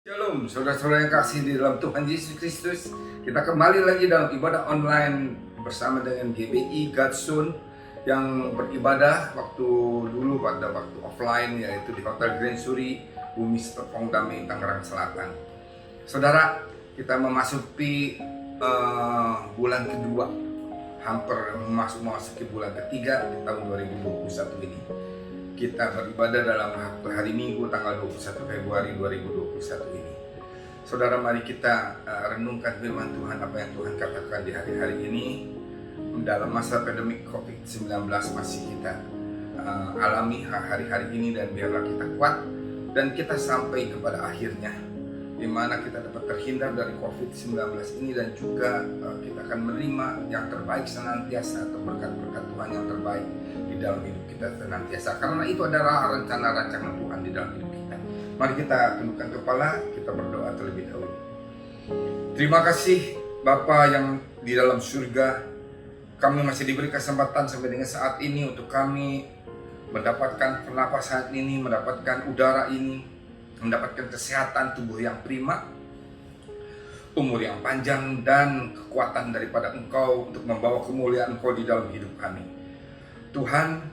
Shalom, saudara-saudara yang kasih di dalam Tuhan Yesus Kristus. Kita kembali lagi dalam ibadah online bersama dengan GBI Godson yang beribadah waktu dulu pada waktu offline, yaitu di Hotel Grand Suri, Bumi Serpong Damai, Tangerang Selatan. Saudara, kita memasuki bulan kedua, hampir memasuki bulan ketiga di tahun 2021 ini. Kita beribadah dalam hari Minggu tanggal 21 Februari 2021 ini. Saudara, mari kita renungkan firman Tuhan, apa yang Tuhan katakan di hari-hari ini. Dalam masa pandemi COVID-19 masih kita alami hari-hari ini, dan biarlah kita kuat dan kita sampai kepada akhirnya, di mana kita dapat terhindar dari COVID-19 ini, dan juga kita akan menerima yang terbaik senantiasa, atau berkat-berkat Tuhan yang terbaik di dalam hidup kita senantiasa, karena itu adalah rencana-rancangan Tuhan di dalam hidup kita. Mari kita tundukkan kepala, kita berdoa terlebih dahulu. Terima kasih Bapa yang di dalam surga, kami masih diberi kesempatan sampai dengan saat ini untuk kami mendapatkan pernapasan ini, mendapatkan udara ini, mendapatkan kesehatan tubuh yang prima, umur yang panjang, dan kekuatan daripada Engkau untuk membawa kemuliaan Engkau di dalam hidup kami. Tuhan,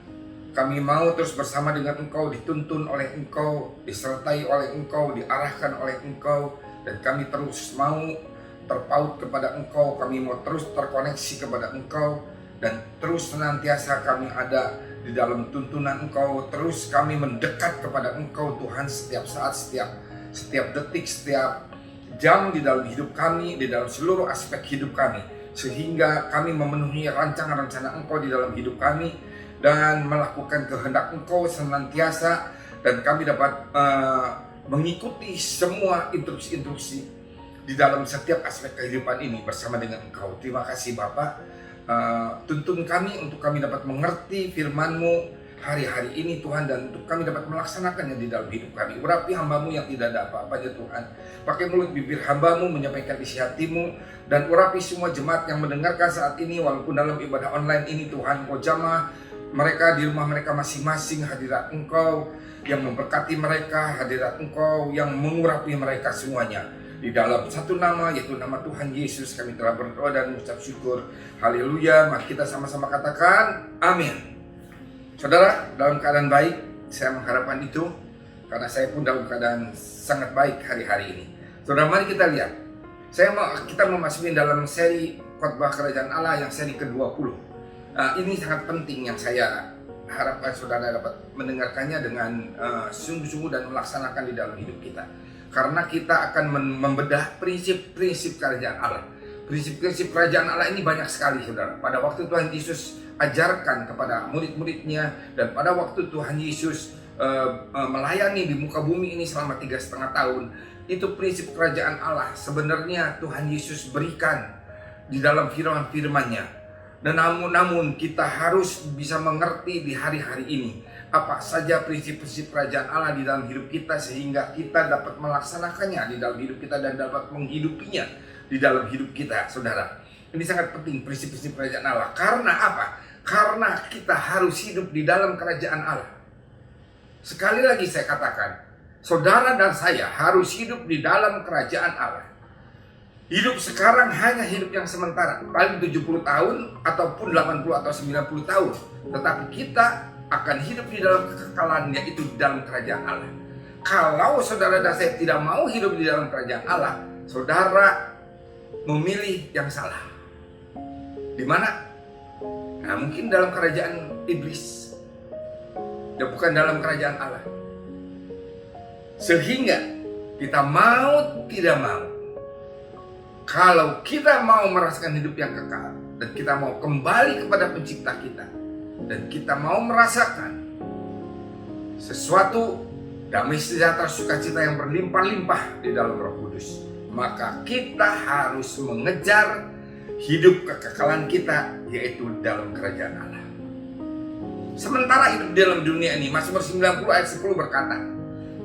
kami mau terus bersama dengan Engkau, dituntun oleh Engkau, disertai oleh Engkau, diarahkan oleh Engkau, dan kami terus mau terpaut kepada Engkau, kami mau terus terkoneksi kepada Engkau, dan terus senantiasa kami ada di dalam tuntunan Engkau. Terus kami mendekat kepada Engkau Tuhan, setiap saat, setiap detik, setiap jam di dalam hidup kami, di dalam seluruh aspek hidup kami, sehingga kami memenuhi rancangan-rencana Engkau di dalam hidup kami dan melakukan kehendak Engkau senantiasa, dan kami dapat mengikuti semua instruksi-instruksi di dalam setiap aspek kehidupan ini bersama dengan Engkau. Terima kasih Bapa. Tuntun kami untuk kami dapat mengerti firman-Mu hari-hari ini Tuhan, dan untuk kami dapat melaksanakannya di dalam hidup kami. Urapi hamba-Mu yang tidak ada apa-apanya Tuhan. Pakai mulut bibir hamba-Mu menyampaikan isi hati-Mu, dan urapi semua jemaat yang mendengarkan saat ini, walaupun dalam ibadah online ini Tuhan. Kau jamah mereka di rumah mereka masing-masing, hadirat Engkau yang memberkati mereka, hadirat Engkau yang mengurapi mereka semuanya. Di dalam satu nama, yaitu nama Tuhan Yesus, kami telah berdoa dan mengucap syukur. Haleluya. Mari kita sama-sama katakan amin. Saudara, dalam keadaan baik, saya mengharapkan itu, karena saya pun dalam keadaan sangat baik hari-hari ini. Saudara, mari kita lihat. Kita memasuki dalam seri khotbah kerajaan Allah yang seri ke-20. Ini sangat penting yang saya harapkan saudara dapat mendengarkannya dengan sungguh-sungguh dan melaksanakan di dalam hidup kita. Karena kita akan membedah prinsip-prinsip kerajaan Allah. Prinsip-prinsip kerajaan Allah ini banyak sekali saudara. Pada waktu Tuhan Yesus ajarkan kepada murid-muridnya, dan pada waktu Tuhan Yesus melayani di muka bumi ini selama 3,5 tahun, itu prinsip kerajaan Allah sebenarnya Tuhan Yesus berikan di dalam firman-firman-Nya. Dan namun kita harus bisa mengerti di hari-hari ini apa saja prinsip-prinsip kerajaan Allah di dalam hidup kita, sehingga kita dapat melaksanakannya di dalam hidup kita dan dapat menghidupinya di dalam hidup kita, saudara. Ini sangat penting prinsip-prinsip kerajaan Allah. Karena apa? Karena kita harus hidup di dalam kerajaan Allah. Sekali lagi saya katakan, saudara dan saya harus hidup di dalam kerajaan Allah. Hidup sekarang hanya hidup yang sementara, paling 70 tahun ataupun 80 atau 90 tahun. Tetapi kita akan hidup di dalam kekekalan, yaitu di dalam kerajaan Allah. Kalau saudara dan saya tidak mau hidup di dalam kerajaan Allah, saudara memilih yang salah. Di mana? Nah, mungkin dalam kerajaan iblis, dan bukan dalam kerajaan Allah. Sehingga kita mau tidak mau, kalau kita mau merasakan hidup yang kekal, dan kita mau kembali kepada pencipta kita, dan kita mau merasakan sesuatu damai sejahtera sukacita yang berlimpah-limpah di dalam Roh Kudus, maka kita harus mengejar hidup kekekalan kita, yaitu dalam kerajaan Allah. Sementara hidup dalam dunia ini, Mazmur 90 ayat 10 berkata,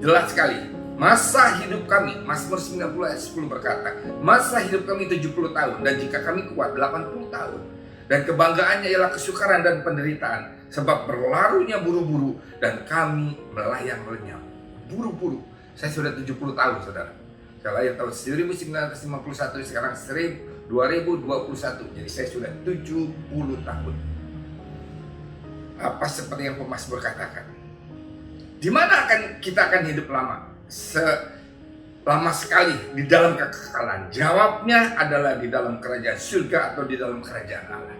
jelas sekali, masa hidup kami, Mazmur 90 ayat 10 berkata, masa hidup kami 70 tahun, dan jika kami kuat 80 tahun. Dan kebanggaannya ialah kesukaran dan penderitaan, sebab berlarunya buru-buru dan kami melayang lenyap. Buru-buru. Saya sudah 70 tahun saudara. Saya lahir tahun 1951, sekarang 2021. Jadi saya sudah 70 tahun. Apa seperti yang pemazmur katakan? Di mana kita akan hidup lama? Lama sekali di dalam kekekalan. Jawabnya adalah di dalam kerajaan surga atau di dalam kerajaan Allah.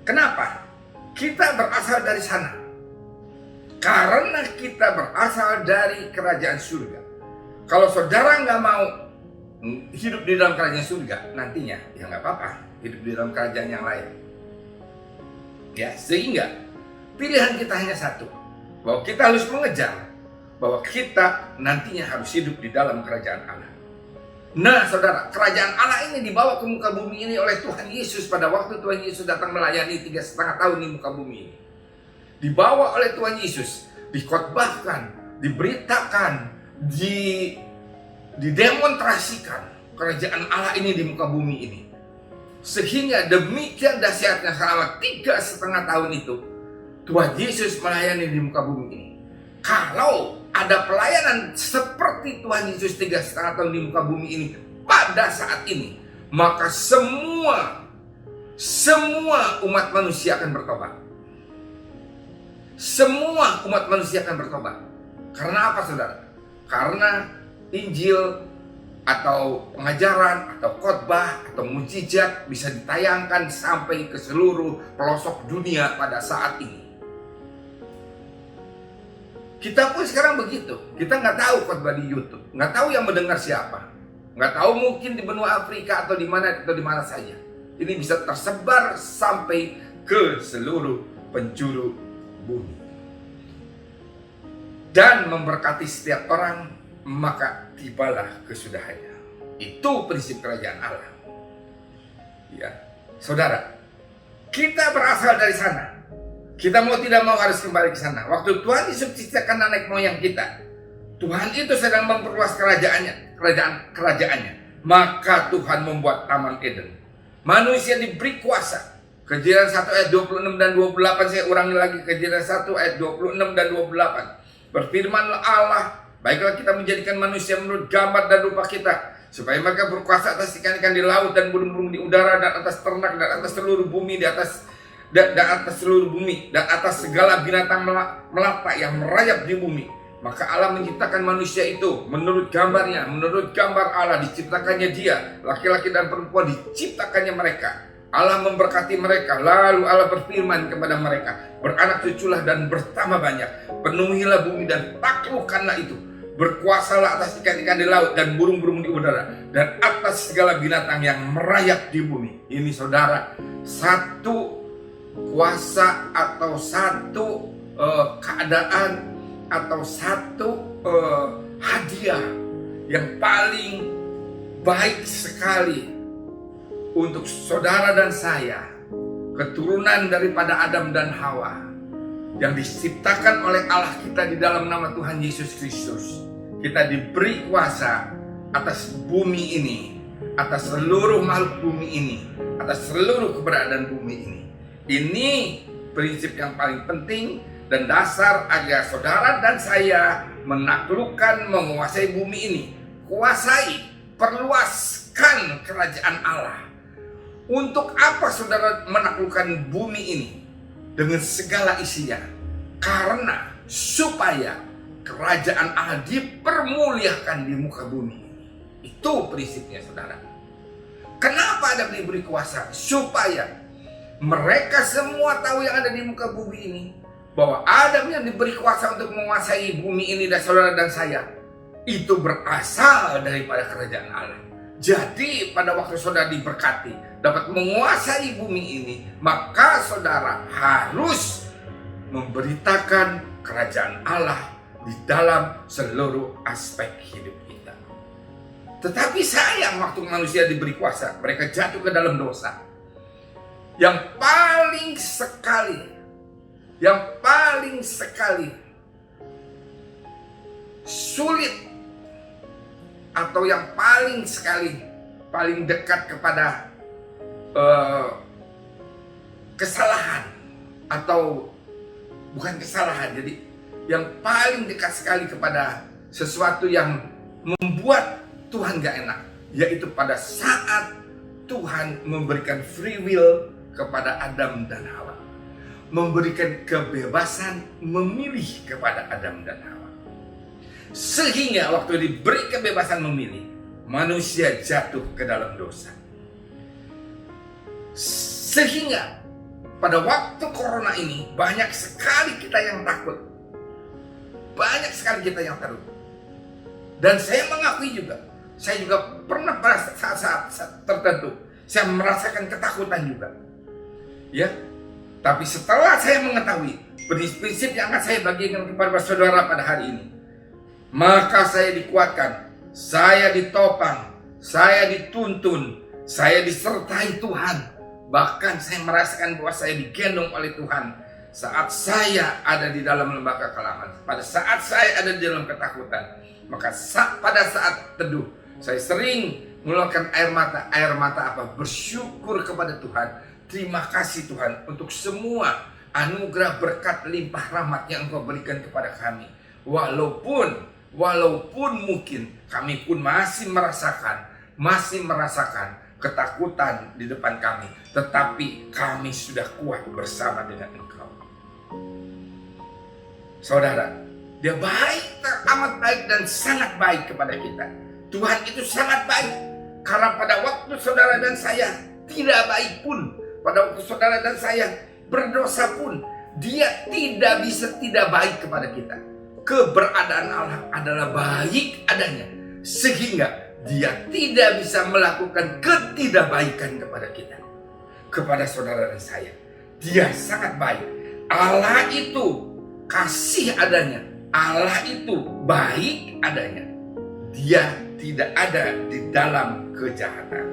Kenapa? Kita berasal dari sana. Karena kita berasal dari kerajaan surga. Kalau saudara nggak mau hidup di dalam kerajaan surga, nantinya ya nggak apa-apa, hidup di dalam kerajaan yang lain. Ya, sehingga pilihan kita hanya satu, bahwa kita harus mengejar, bahwa kita nantinya harus hidup di dalam kerajaan Allah. Nah saudara, kerajaan Allah ini dibawa ke muka bumi ini oleh Tuhan Yesus pada waktu Tuhan Yesus datang melayani 3,5 tahun di muka bumi ini. Dibawa oleh Tuhan Yesus, dikhotbahkan, diberitakan, didemonstrasikan kerajaan Allah ini di muka bumi ini. Sehingga demikian dahsyatnya selama 3,5 tahun itu Tuhan Yesus melayani di muka bumi ini. Kalau ada pelayanan seperti Tuhan Yesus 3,5 tahun di muka bumi ini pada saat ini, maka semua umat manusia akan bertobat. Semua umat manusia akan bertobat. Karena apa saudara? Karena Injil atau pengajaran atau khotbah atau mujizat bisa ditayangkan sampai ke seluruh pelosok dunia pada saat ini. Kita pun sekarang begitu. Kita nggak tahu khotbah di YouTube, nggak tahu yang mendengar siapa, nggak tahu mungkin di benua Afrika atau di mana saja. Ini bisa tersebar sampai ke seluruh penjuru bumi dan memberkati setiap orang, maka tibalah kesudahannya. Itu prinsip kerajaan Allah. Ya, saudara, kita berasal dari sana. Kita mau tidak mau harus kembali ke sana. Waktu Tuhan Yesus ciptakan nenek moyang kita, Tuhan itu sedang memperluas kerajaannya. Maka Tuhan membuat Taman Eden. Manusia diberi kuasa. Kejadian 1 ayat 26 dan 28, saya ulangi lagi, Kejadian 1 ayat 26 dan 28. Berfirmanlah Allah, baiklah kita menjadikan manusia menurut gambar dan rupa kita, supaya mereka berkuasa atas ikan-ikan di laut dan burung-burung di udara dan atas ternak dan atas seluruh bumi dan atas seluruh bumi dan atas segala binatang melata yang merayap di bumi. Maka Allah menciptakan manusia itu menurut gambarnya, menurut gambar Allah diciptakannya dia, laki-laki dan perempuan diciptakannya mereka. Allah memberkati mereka, lalu Allah berfirman kepada mereka, beranak cuculah dan bertambah banyak, penuhilah bumi dan taklukkanlah itu, berkuasalah atas ikan-ikan di laut dan burung-burung di udara dan atas segala binatang yang merayap di bumi. Ini saudara, satu kuasa atau satu keadaan atau satu hadiah yang paling baik sekali untuk saudara dan saya, keturunan daripada Adam dan Hawa, yang diciptakan oleh Allah kita di dalam nama Tuhan Yesus Kristus. Kita diberi kuasa atas bumi ini, atas seluruh makhluk bumi ini, atas seluruh keberadaan bumi ini. Ini prinsip yang paling penting dan dasar agar saudara dan saya menaklukkan, menguasai bumi ini. Kuasai, perluaskan kerajaan Allah. Untuk apa saudara menaklukkan bumi ini dengan segala isinya? Karena supaya kerajaan Allah dipermuliakan di muka bumi. Itu prinsipnya saudara. Kenapa ada diberi kuasa? Supaya mereka semua tahu yang ada di muka bumi ini, bahwa Adam yang diberi kuasa untuk menguasai bumi ini dan saudara dan saya, itu berasal daripada kerajaan Allah. Jadi pada waktu saudara diberkati dapat menguasai bumi ini, maka saudara harus memberitakan kerajaan Allah di dalam seluruh aspek hidup kita. Tetapi sayang, waktu manusia diberi kuasa, mereka jatuh ke dalam dosa. Yang paling sekali sulit atau yang paling dekat kepada kesalahan, atau bukan kesalahan, jadi yang paling dekat sekali kepada sesuatu yang membuat Tuhan gak enak, yaitu pada saat Tuhan memberikan free will kepada Adam dan Hawa, memberikan kebebasan memilih kepada Adam dan Hawa. Sehingga waktu diberi kebebasan memilih, manusia jatuh ke dalam dosa. Sehingga pada waktu corona ini banyak sekali kita yang takut. Banyak sekali kita yang takut. Dan saya mengakui juga, saya juga pernah pada saat-saat tertentu saya merasakan ketakutan juga. Ya. Tapi setelah saya mengetahui prinsip yang akan saya bagikan kepada saudara pada hari ini, maka saya dikuatkan, saya ditopang, saya dituntun, saya disertai Tuhan. Bahkan saya merasakan bahwa saya digendong oleh Tuhan saat saya ada di dalam lembah kekelaman. Pada saat saya ada di dalam ketakutan, maka pada saat teduh, saya sering mengeluarkan air mata. Air mata apa? Bersyukur kepada Tuhan. Terima kasih Tuhan untuk semua anugerah berkat limpah rahmat yang Engkau berikan kepada kami. Walaupun mungkin kami pun masih merasakan ketakutan di depan kami, tetapi kami sudah kuat bersama dengan Engkau. Saudara, Dia baik, amat baik dan sangat baik kepada kita. Tuhan itu sangat baik, karena pada waktu saudara dan saya tidak baik pun, pada waktu saudara dan saya berdosa pun, Dia tidak bisa tidak baik kepada kita. Keberadaan Allah adalah baik adanya, sehingga Dia tidak bisa melakukan ketidakbaikan kepada kita, kepada saudara dan saya. Dia sangat baik. Allah itu kasih adanya, Allah itu baik adanya. Dia tidak ada di dalam kejahatan.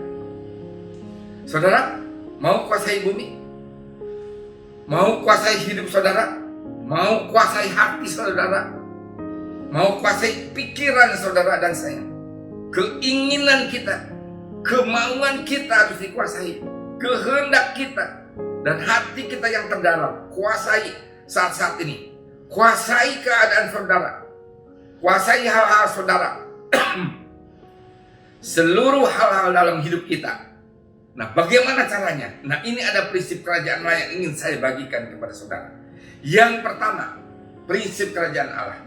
Saudara, mau kuasai bumi? Mau kuasai hidup saudara? Mau kuasai hati saudara? Mau kuasai pikiran saudara dan saya? Keinginan kita, kemauan kita harus dikuasai. Kehendak kita dan hati kita yang terdalam, kuasai saat-saat ini. Kuasai keadaan saudara, kuasai hal-hal saudara, seluruh hal-hal dalam hidup kita. Nah, bagaimana caranya? Nah, ini ada prinsip kerajaan Allah yang ingin saya bagikan kepada saudara. Yang pertama, prinsip kerajaan Allah.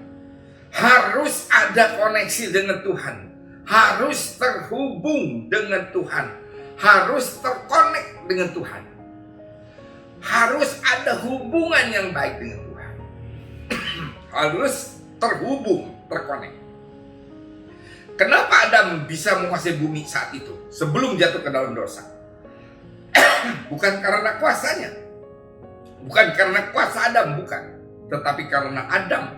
Harus ada koneksi dengan Tuhan. Harus terhubung dengan Tuhan. Harus terkonek dengan Tuhan. Harus ada hubungan yang baik dengan Tuhan. Harus terhubung, terkonek. Kenapa Adam bisa menguasai bumi saat itu, sebelum jatuh ke dalam dosa? Bukan karena kuasanya, bukan karena kuasa Adam, bukan. Tetapi karena Adam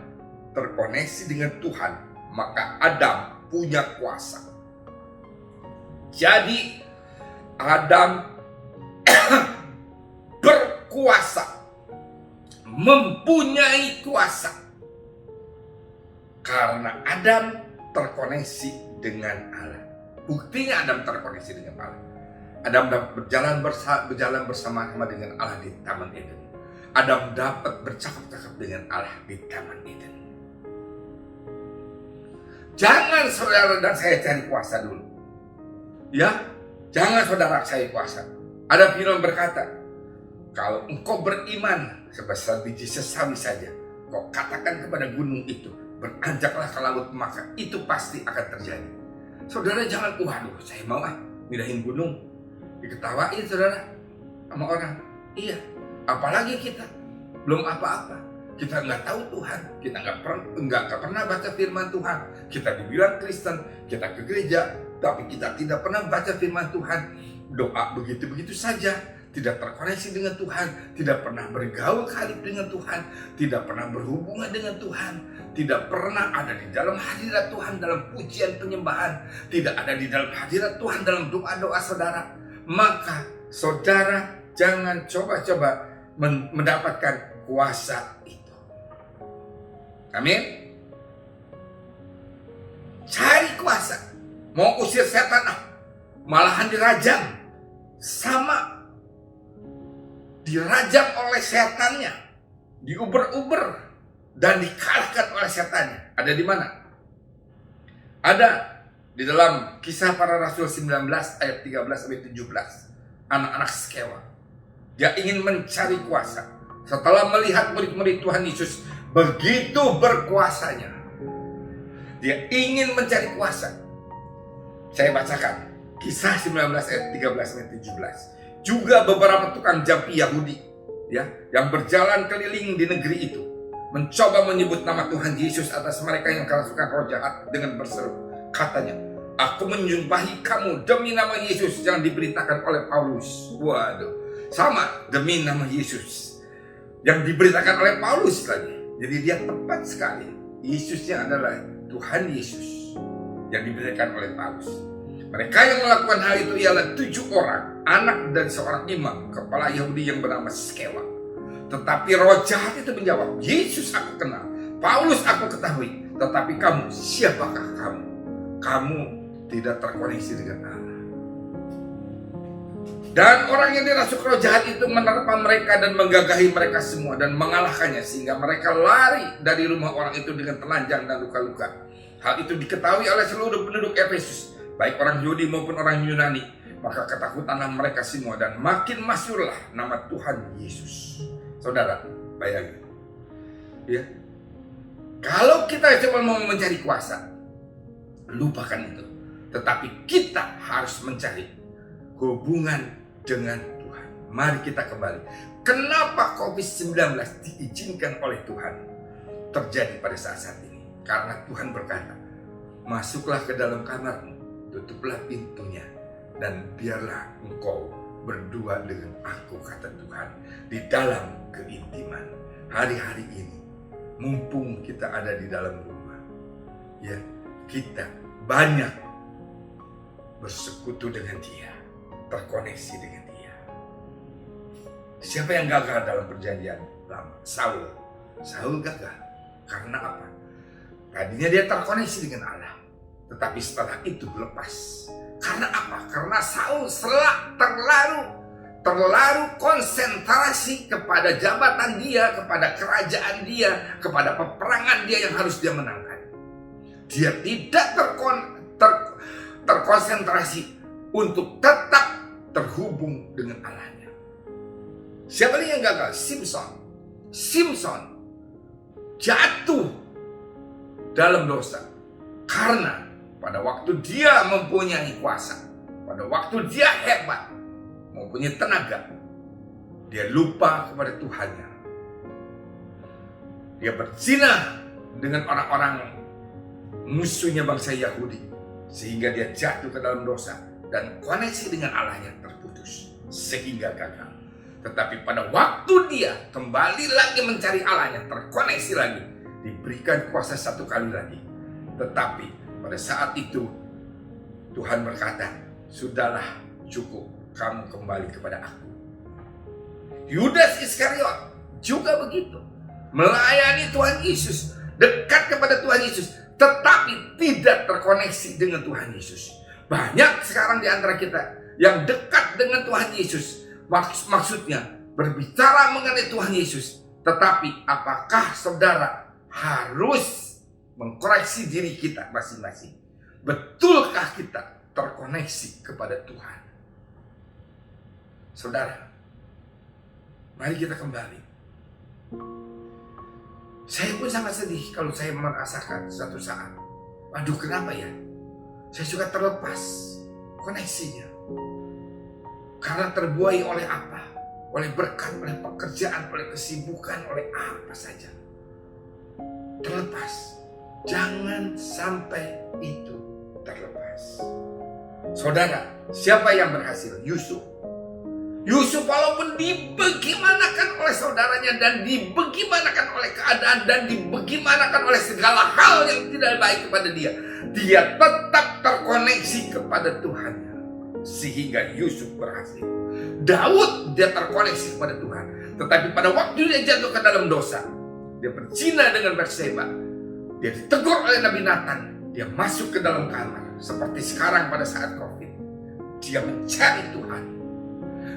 terkoneksi dengan Tuhan, maka Adam punya kuasa. Jadi Adam berkuasa, mempunyai kuasa, karena Adam terkoneksi dengan Allah. Buktinya Adam terkoneksi dengan Allah. Adam dapat berjalan bersama-sama dengan Allah di Taman Eden. Adam dapat bercakap-cakap dengan Allah di Taman Eden. Jangan saudara dan saya cari kuasa dulu. Ya, jangan saudara cari kuasa. Ada firman berkata, kalau engkau beriman sebesar biji sesawi saja, kau katakan kepada gunung itu, beranjaklah ke laut, maka itu pasti akan terjadi. Saudara jangan, waduh saya mau mindahin gunung. Diketawain saudara sama orang. Iya, apalagi kita belum apa-apa. Kita nggak tahu Tuhan, kita nggak pernah baca firman Tuhan. Kita dibilang Kristen, kita ke gereja, tapi kita tidak pernah baca firman Tuhan. Doa begitu-begitu saja, tidak terkoneksi dengan Tuhan, tidak pernah bergaul kali dengan Tuhan, tidak pernah berhubungan dengan Tuhan, tidak pernah ada di dalam hadirat Tuhan dalam pujian penyembahan, tidak ada di dalam hadirat Tuhan dalam doa-doa saudara. Maka saudara jangan coba-coba mendapatkan kuasa itu. Amin. Cari kuasa. Mau usir setan, malahan dirajam. Sama. Dirajam oleh setannya. Diuber-uber. Dan dikalahkan oleh setannya. Ada di mana? Ada di dalam Kisah Para Rasul 19 ayat 13-17. Anak-anak Skewa, dia ingin mencari kuasa. Setelah melihat murid-murid Tuhan Yesus begitu berkuasanya, dia ingin mencari kuasa. Saya bacakan Kisah 19 ayat 13-17. Juga beberapa tukang jampi Yahudi, ya, yang berjalan keliling di negeri itu, mencoba menyebut nama Tuhan Yesus atas mereka yang kerasukan roh jahat dengan berseru. Katanya, aku menjumpai kamu demi nama Yesus yang diberitakan oleh Paulus. Waduh, sama, demi nama Yesus yang diberitakan oleh Paulus lagi. Jadi dia tepat sekali. Yesusnya adalah Tuhan Yesus yang diberitakan oleh Paulus. Mereka yang melakukan hal itu ialah 7 orang, anak dan seorang imam, kepala Yahudi yang bernama Skewa. Tetapi roh jahat itu menjawab, Yesus aku kenal, Paulus aku ketahui, tetapi kamu, siapakah kamu? Kamu tidak terkoneksi dengan Allah. Dan orang yang dirasuk roh jahat itu menerpa mereka dan menggagahi mereka semua dan mengalahkannya, sehingga mereka lari dari rumah orang itu dengan telanjang dan luka-luka. Hal itu diketahui oleh seluruh penduduk Efesus, baik orang Yahudi maupun orang Yunani. Maka ketakutanlah mereka semua dan makin masyhurlah nama Tuhan Yesus. Saudara, bayangin, ya, kalau kita coba mau mencari kuasa, lupakan itu. Tetapi kita harus mencari hubungan dengan Tuhan. Mari kita kembali. Kenapa COVID-19 diizinkan oleh Tuhan terjadi pada saat ini? Karena Tuhan berkata, masuklah ke dalam kamarmu, tutuplah pintunya, dan biarlah engkau berdua dengan aku, kata Tuhan, di dalam keintiman. Hari-hari ini, mumpung kita ada di dalam rumah, ya, kita banyak bersekutu dengan Dia, terkoneksi dengan Dia. Siapa yang gagal dalam perjanjian lama? Saul. Saul gagal. Karena apa? Tadinya dia terkoneksi dengan Allah, tetapi setelah itu lepas. Karena apa? Karena Saul terlalu konsentrasi kepada jabatan dia, kepada kerajaan dia, kepada peperangan dia yang harus dia menangkan. Dia tidak terkonsentrasi untuk tetap terhubung dengan Allahnya. Siapa nih yang gagal? Simson jatuh dalam dosa karena pada waktu dia mempunyai kuasa, pada waktu dia hebat, mempunyai tenaga, dia lupa kepada Tuhannya. Dia berzina dengan orang-orang musuhnya bangsa Yahudi, sehingga dia jatuh ke dalam dosa dan koneksi dengan Allahnya terputus, sehingga gagal. Tetapi pada waktu dia kembali lagi mencari Allahnya, terkoneksi lagi, diberikan kuasa satu kali lagi. Tetapi pada saat itu Tuhan berkata, sudahlah, cukup, kamu kembali kepada aku. Yudas Iskariot juga begitu, melayani Tuhan Yesus, dekat kepada Tuhan Yesus, tetapi tidak terkoneksi dengan Tuhan Yesus. Banyak sekarang di antara kita yang dekat dengan Tuhan Yesus, maksudnya berbicara mengenai Tuhan Yesus, tetapi apakah saudara harus mengkoreksi diri kita masing-masing? Betulkah kita terkoneksi kepada Tuhan? Saudara, mari kita kembali. Saya pun sangat sedih kalau saya merasakan suatu saat, aduh, kenapa ya? Saya juga terlepas koneksinya. Karena terbuai oleh apa? Oleh berkat, oleh pekerjaan, oleh kesibukan, oleh apa saja. Terlepas. Jangan sampai itu terlepas. Saudara, siapa yang berhasil? Yusuf. Yusuf walaupun dibagaimanakan oleh saudaranya dan dibagaimanakan oleh keadaan dan dibagaimanakan oleh segala hal yang tidak baik kepada dia, dia tetap terkoneksi kepada Tuhannya, sehingga Yusuf berhasil. Daud, dia terkoneksi kepada Tuhan, tetapi pada waktu dia jatuh ke dalam dosa, dia berzina dengan Batseba, dia ditegur oleh Nabi Nathan, dia masuk ke dalam kamar seperti sekarang pada saat COVID. Dia mencari Tuhan.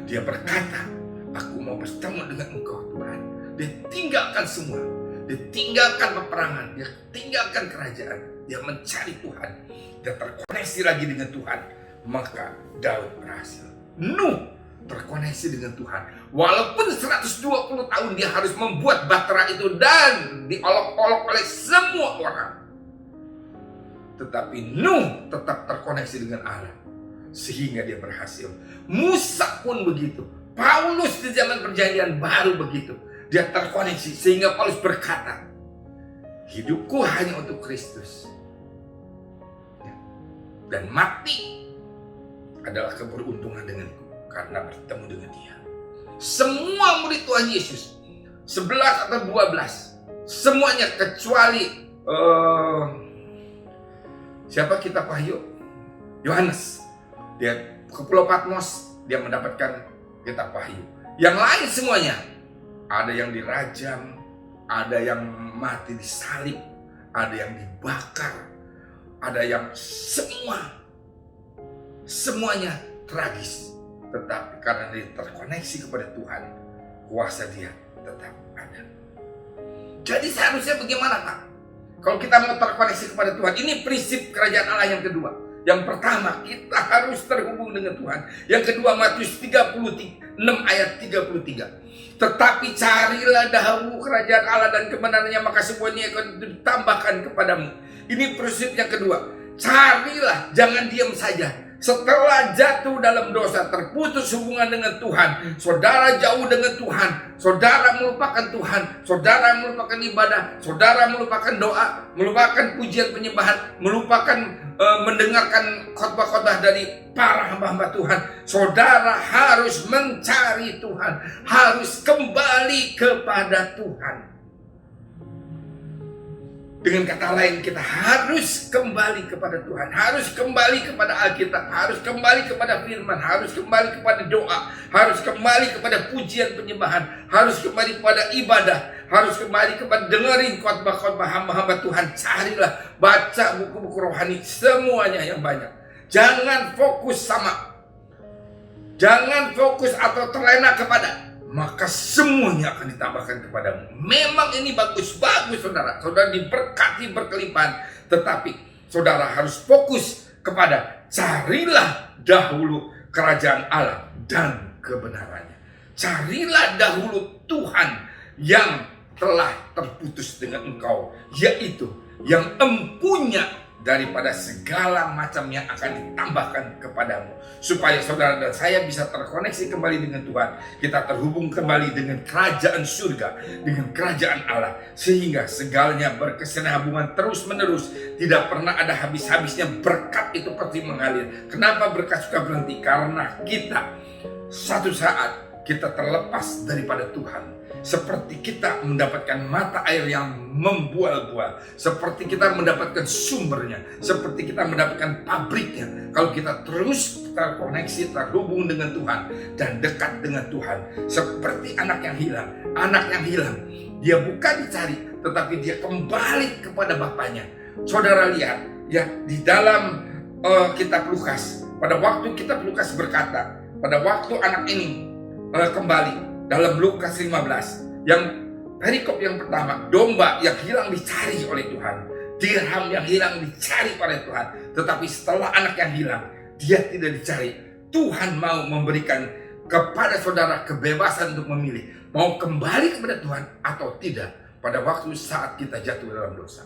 Dia berkata, aku mau bertemu dengan Engkau Tuhan. Dia tinggalkan semua. Dia tinggalkan peperangan. Dia tinggalkan kerajaan. dia mencari Tuhan, dia terkoneksi lagi dengan Tuhan, maka Daud berhasil. Nuh terkoneksi dengan Tuhan. Walaupun 120 tahun dia harus membuat bahtera itu dan diolok-olok oleh semua orang, tetapi Nuh tetap terkoneksi dengan Allah sehingga dia berhasil. Musa pun begitu. Paulus di zaman perjanjian baru begitu. Dia terkoneksi sehingga Paulus berkata, hidupku hanya untuk Kristus, dan mati adalah keberuntungan denganku karena bertemu dengan Dia. Semua murid Tuhan Yesus 11 atau 12 semuanya kecuali siapa kita Wahyu? Yohanes. Dia ke Pulau Patmos, dia mendapatkan kitab Wahyu. Yang lain semuanya, ada yang dirajam, ada yang mati disalib, ada yang dibakar, ada yang semuanya tragis. Tetapi karena dia terkoneksi kepada Tuhan, kuasa dia tetap ada. Jadi seharusnya bagaimana, Pak? Kalau kita mau terkoneksi kepada Tuhan, ini prinsip kerajaan Allah yang kedua. Yang pertama, kita harus terhubung dengan Tuhan. Yang kedua, Matius 36 ayat 33. Tetapi carilah dahulu kerajaan Allah dan kebenarannya, maka semuanya akan ditambahkan kepadamu. Ini prinsip yang kedua. Carilah, jangan diam saja. Setelah jatuh dalam dosa, terputus hubungan dengan Tuhan, saudara jauh dengan Tuhan, saudara melupakan Tuhan, saudara melupakan ibadah, saudara melupakan doa, melupakan pujian penyembahan, melupakan mendengarkan khotbah-khotbah dari para hamba-hamba Tuhan. Saudara harus mencari Tuhan, harus kembali kepada Tuhan. Dengan kata lain, kita harus kembali kepada Tuhan, harus kembali kepada Alkitab, harus kembali kepada firman, harus kembali kepada doa, harus kembali kepada pujian penyembahan, harus kembali kepada ibadah, harus kembali kepada dengerin khotbah-khotbah hamba-hamba Tuhan. Carilah, baca buku-buku rohani, semuanya yang banyak. Jangan fokus jangan fokus atau terlena kepada, maka semuanya akan ditambahkan kepadamu. Memang ini bagus saudara. Saudara diberkati berkelimpahan. Tetapi saudara harus fokus kepada carilah dahulu kerajaan Allah dan kebenarannya. Carilah dahulu Tuhan yang telah terputus dengan engkau, yaitu yang empunya daripada segala macam yang akan ditambahkan kepadamu, supaya saudara dan saya bisa terkoneksi kembali dengan Tuhan. Kita terhubung kembali dengan kerajaan surga, dengan kerajaan Allah, sehingga segalanya berkesinambungan terus menerus, tidak pernah ada habis-habisnya. Berkat itu pasti mengalir. Kenapa berkat suka berhenti? Karena kita satu saat kita terlepas daripada Tuhan. Seperti kita mendapatkan mata air yang membual-bual, seperti kita mendapatkan sumbernya, seperti kita mendapatkan pabriknya. Kalau kita terus terkoneksi, terhubung dengan Tuhan dan dekat dengan Tuhan, seperti anak yang hilang. Anak yang hilang, dia bukan dicari, tetapi dia kembali kepada bapaknya. Saudara lihat ya, di dalam kitab Lukas, pada waktu kitab Lukas berkata, pada waktu anak ini kembali dalam Lukas 15, yang perikop yang pertama, domba yang hilang dicari oleh Tuhan, dirham yang hilang dicari oleh Tuhan. Tetapi setelah anak yang hilang, dia tidak dicari. Tuhan mau memberikan kepada saudara kebebasan untuk memilih, mau kembali kepada Tuhan atau tidak. Pada waktu saat kita jatuh dalam dosa,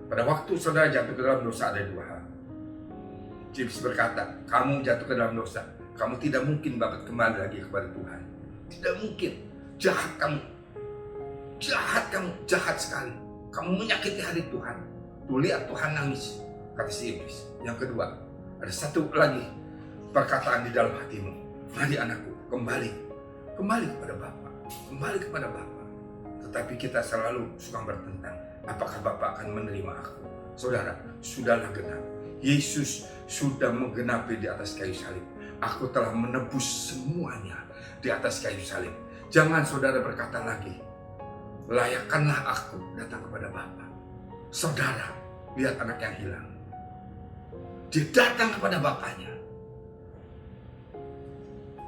pada waktu saudara jatuh ke dalam dosa, ada dua hal. James berkata, kamu jatuh ke dalam dosa, kamu tidak mungkin dapat kembali lagi kepada Tuhan. Tidak mungkin. Jahat kamu, jahat sekali. Kamu menyakiti hari Tuhan. Tuh lihat Tuhan nangis, kata si iblis. Yang kedua, ada satu lagi perkataan di dalam hatimu. Mari anakku, kembali kepada Bapa, kembali kepada Bapa. Tetapi kita selalu suka bertentang. Apakah Bapa akan menerima aku? Saudara, sudahlah genap. Yesus sudah menggenapi di atas kayu salib. Aku telah menebus semuanya di atas kayu salib. Jangan saudara berkata lagi, layakkanlah aku datang kepada Bapa. Saudara, lihat anak yang hilang. Dia datang kepada bapaknya.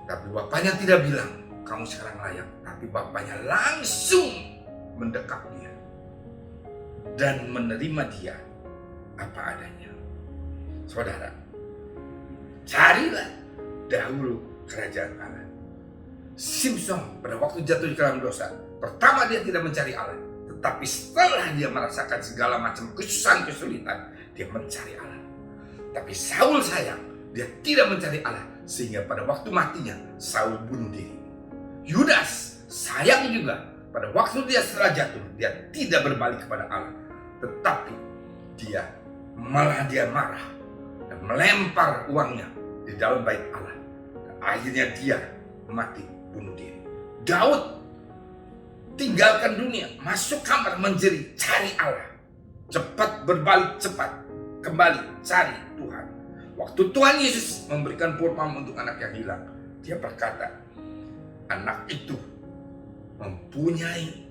Tapi bapaknya tidak bilang, kamu sekarang layak. Tapi bapaknya langsung mendekat dia dan menerima dia apa adanya. Saudara, carilah dahulu kerajaan Allah. Simson pada waktu jatuh di dalam dosa, pertama dia tidak mencari Allah, tetapi setelah dia merasakan segala macam kesusahan kesulitan, dia mencari Allah. Tapi Saul sayang, dia tidak mencari Allah, sehingga pada waktu matinya Saul bunuh diri. Yudas sayang juga, pada waktu dia setelah jatuh, dia tidak berbalik kepada Allah, tetapi dia marah dan melempar uangnya di dalam bait Allah, dan akhirnya dia mati bunuh diri. Daud tinggalkan dunia, masuk kamar menjerit, cari Allah. Cepat berbalik, cepat kembali cari Tuhan. Waktu Tuhan Yesus memberikan purpam untuk anak yang hilang, dia berkata, anak itu mempunyai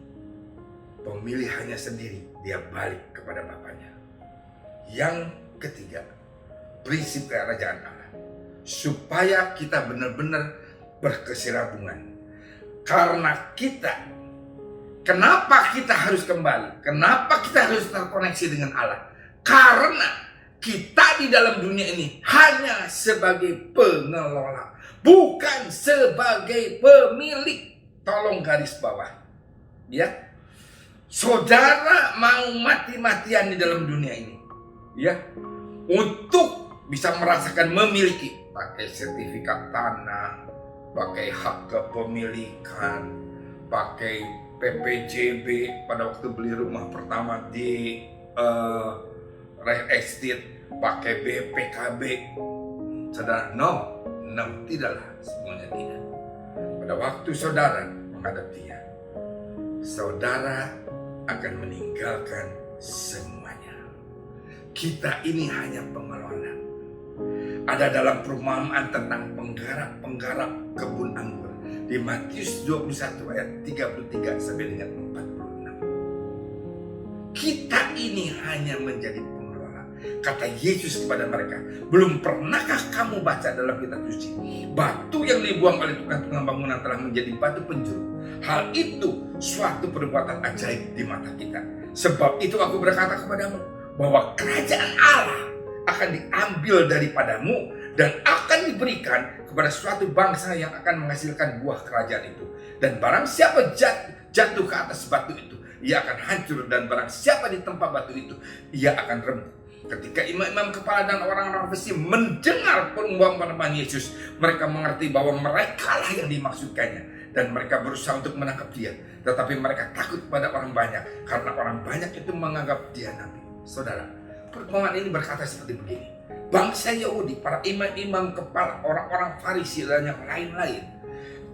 pemilihannya sendiri, dia balik kepada bapaknya. Yang ketiga, prinsip kerajaan Allah, supaya kita benar-benar berkesinambungan. Karena kenapa kita harus kembali? Kenapa kita harus terkoneksi dengan Allah? Karena kita di dalam dunia ini hanya sebagai pengelola, bukan sebagai pemilik. Tolong garis bawah, ya. Saudara mau mati-matian di dalam dunia ini, ya, untuk bisa merasakan memiliki, pakai sertifikat tanah, pakai hak kepemilikan, pakai PPJB pada waktu beli rumah pertama di real estate, pakai BPKB. Saudara, no, tidaklah, semuanya tidak. Pada waktu saudara menghadap Dia, saudara akan meninggalkan semuanya. Kita ini hanya pengelola. Ada dalam perumpamaan tentang penggarap kebun anggur di Matius 21 ayat 33 sampai dengan 46. Kita ini hanya menjadi pengelola. Kata Yesus kepada mereka, belum pernahkah kamu baca dalam kitab suci, batu yang dibuang oleh tukang bangunan telah menjadi batu penjuru. Hal itu suatu perbuatan ajaib di mata kita. Sebab itu aku berkata kepadamu, bahwa kerajaan Allah akan diambil daripadamu dan akan diberikan kepada suatu bangsa yang akan menghasilkan buah kerajaan itu. Dan barang siapa jatuh ke atas batu itu, ia akan hancur, dan barang siapa di tempat batu itu, ia akan remuk. Ketika imam-imam kepala dan orang-orang Farisi mendengar perumpamaan Yesus, mereka mengerti bahwa mereka lah yang dimaksudkannya, dan mereka berusaha untuk menangkap Dia. Tetapi mereka takut pada orang banyak, karena orang banyak itu menganggap Dia nabi. Saudara, perumpamaan ini berkata seperti begini. Bangsa Yahudi, para imam-imam kepala, orang-orang Farisi dan yang lain-lain,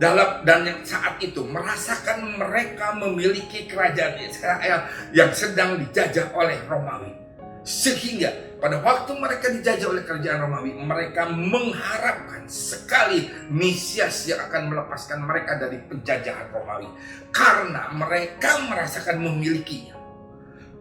dan yang saat itu merasakan mereka memiliki kerajaan Israel yang sedang dijajah oleh Romawi. Sehingga pada waktu mereka dijajah oleh kerajaan Romawi, mereka mengharapkan sekali Mesias yang akan melepaskan mereka dari penjajahan Romawi, karena mereka merasakan memilikinya.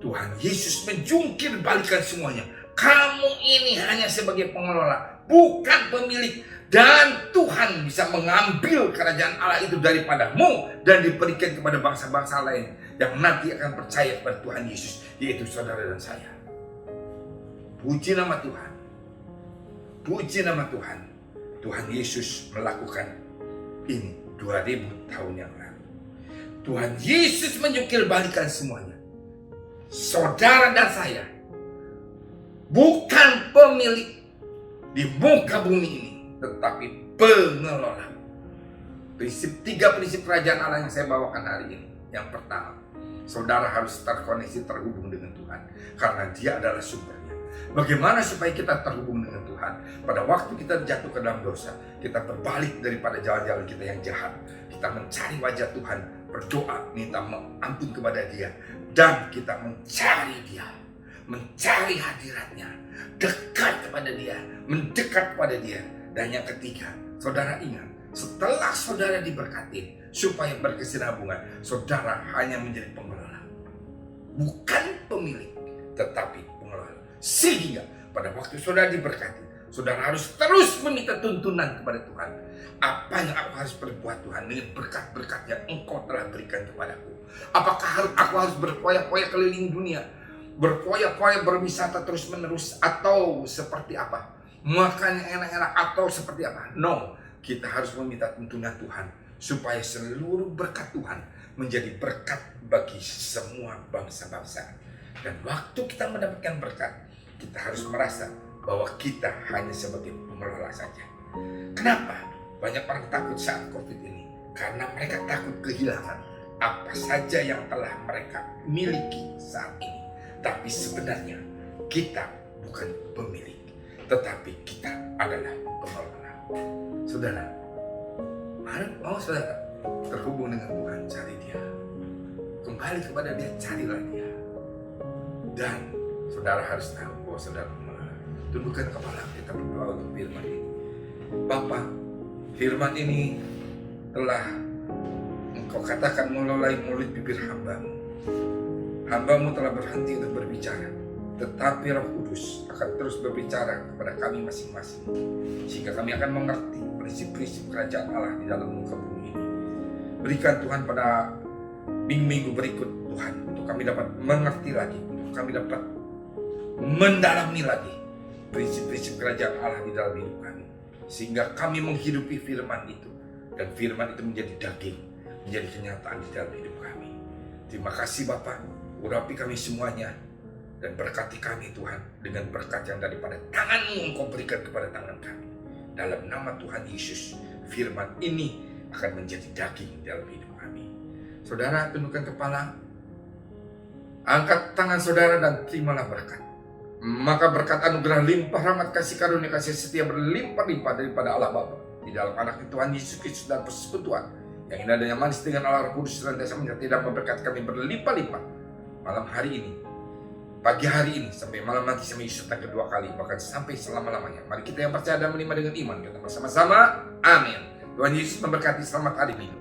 Tuhan Yesus menjungkir balikan semuanya. Kamu ini hanya sebagai pengelola, bukan pemilik. Dan Tuhan bisa mengambil kerajaan Allah itu daripadamu dan diberikan kepada bangsa-bangsa lain yang nanti akan percaya kepada Tuhan Yesus, yaitu saudara dan saya. Puji nama Tuhan. Puji nama Tuhan. Tuhan Yesus melakukan ini 2000 tahun yang lalu. Tuhan Yesus menjungkir balikan semuanya. Saudara dan saya bukan pemilik di muka bumi ini, tetapi pengelola. Tiga prinsip kerajaan Allah yang saya bawakan hari ini. Yang pertama, saudara harus terkoneksi, terhubung dengan Tuhan, karena Dia adalah sumbernya. Bagaimana supaya kita terhubung dengan Tuhan? Pada waktu kita jatuh ke dalam dosa, kita berbalik daripada jalan-jalan kita yang jahat. Kita mencari wajah Tuhan, berdoa, minta ampun kepada Dia, dan kita mencari Dia, mencari hadiratnya, dekat kepada Dia, mendekat kepada Dia. Dan yang ketiga, saudara ingat, setelah saudara diberkati supaya berkesinambungan, saudara hanya menjadi pengelola, bukan pemilik, tetapi pengelola. Sehingga pada waktu saudara diberkati, saudara harus terus meminta tuntunan kepada Tuhan. Apa yang aku harus berbuat Tuhan dengan berkat-berkat yang Engkau telah berikan kepadaku? Apakah aku harus berpoya-poya keliling dunia berfoya-foya berwisata terus-menerus, atau seperti apa? Makan yang enak-enak atau seperti apa? No, kita harus meminta tuntunan Tuhan supaya seluruh berkat Tuhan menjadi berkat bagi semua bangsa-bangsa. Dan waktu kita mendapatkan berkat, kita harus merasa bahwa kita hanya sebagai pengelola saja. Kenapa? Banyak orang takut saat COVID ini karena mereka takut kehilangan apa saja yang telah mereka miliki saat ini. Tapi sebenarnya kita bukan pemilik, tetapi kita adalah pengelola. Saudara, mau saudara terhubung dengan Tuhan, cari Dia, kembali kepada Dia, carilah Dia. Dan saudara harus tahu bahwa saudara pengelola. Tundukkan kepala, kita berdoa untuk firman ini. Bapa, firman ini telah Engkau katakan melalui mulut bibir hamba-Mu. Hamba-Mu telah berhenti untuk berbicara, tetapi Roh Kudus akan terus berbicara kepada kami masing-masing, sehingga kami akan mengerti prinsip-prinsip kerajaan Allah di dalam muka bumi ini. Berikan Tuhan pada minggu-minggu berikut Tuhan, untuk kami dapat mengerti lagi, untuk kami dapat mendalami lagi prinsip-prinsip kerajaan Allah di dalam hidup kami, sehingga kami menghidupi firman itu, dan firman itu menjadi daging, menjadi kenyataan di dalam hidup kami. Terima kasih Bapa, urapi kami semuanya, dan berkati kami Tuhan dengan berkat yang daripada tangan-Mu Engkau berikan kepada tangan kami. Dalam nama Tuhan Yesus, firman ini akan menjadi daging dalam hidup kami. Saudara, tundukkan kepala, angkat tangan saudara dan terimalah berkat. Maka berkat anugerah limpah rahmat kasih karunia kasih setia berlimpah-limpah daripada Allah Bapa di dalam anak Tuhan Yesus Kristus dan persekutuan yang indah dan yang manis dengan Allah Roh Kudus senantiasa menyertai dan memberkati kami berlimpah-limpah malam hari ini, pagi hari ini, sampai malam nanti, sampai Yesus datang kedua kali, bahkan sampai selama-lamanya. Mari kita yang percaya dan menerima dengan iman, kita bersama-sama. Amin. Tuhan Yesus memberkati. Selamat hari Minggu.